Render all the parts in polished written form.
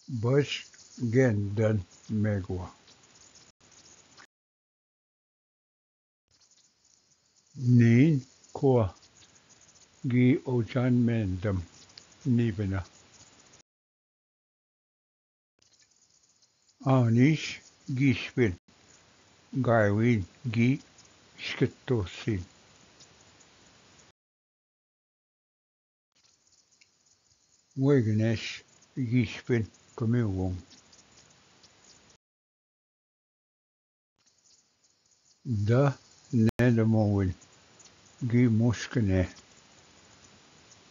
Bush Gendan Megwa. Nin Kwa Gi Ochan Mendam Nibina. Anish Gishpin Gaiwin Gi Skitosin. Wegenesh Gishpin Kamiwong. Da Nedamowin Gi Muskene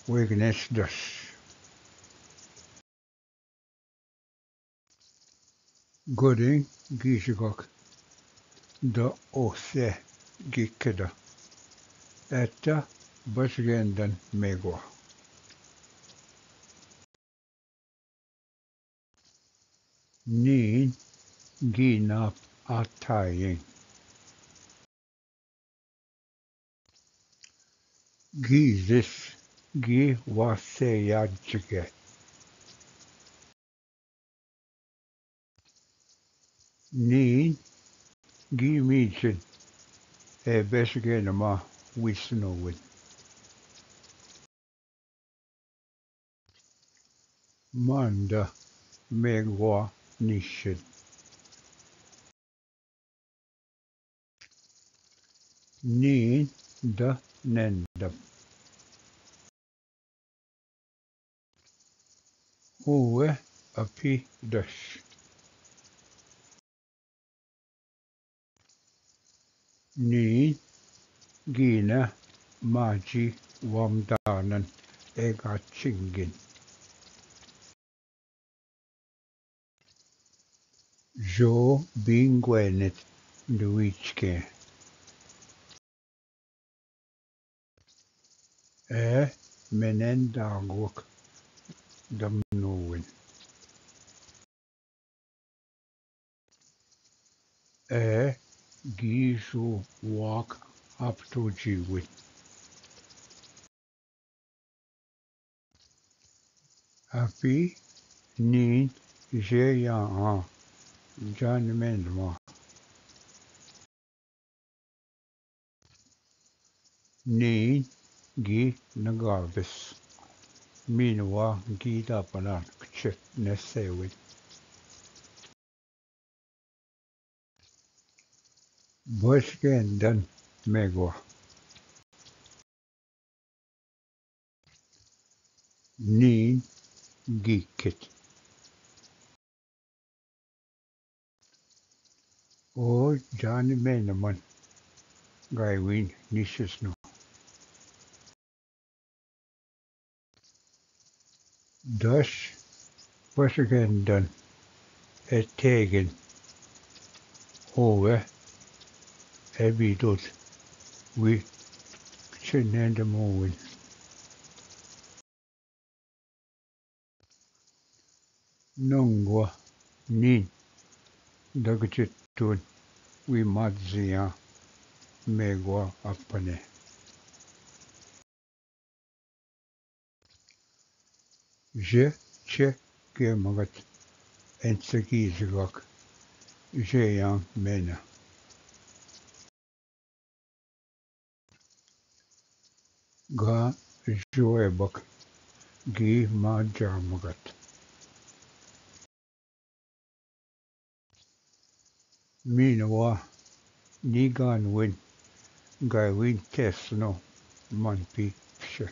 Wegenesh Das. Gooding Gishigok Da Ose Gikeda. Etta Busgendan Megwa. Nin Ginap Atayin. Gizis Gi Waseyajige. Nin Gi Michin Besgenama Wisnowin. Manda Megwa Nishin. Nin Da Nendam. Uwe Api Dash. Nin Gina Maji Wamdanan Egachingin. Jo Bingwenet Luichke. Menendagwak Damnowin. Gisu Walk up to Jiwit. Api Nin Jeya Jan Menma. Nin Gi Nagarbis. Minwa Gita Panan Kchit Nesewit. Bushgendan Megwa. Nin Gikit. O Jan Menaman Gaiwin Nishisno. Dash Bushgendan Etegen Ove Ebidut We Chinendamowin. Nungwa Nin Dagchitun We Madzia Megwa Apane. Je Che Gemagat Entsagizigok Jeyang Mena. Ga Joebok Gi Majamagat. Minawa Nigan Win Gaiwin Tesno Manpi Pshe.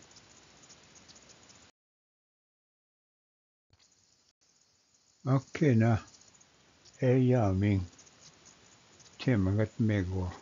Akena Eyaming Temagat Megwa.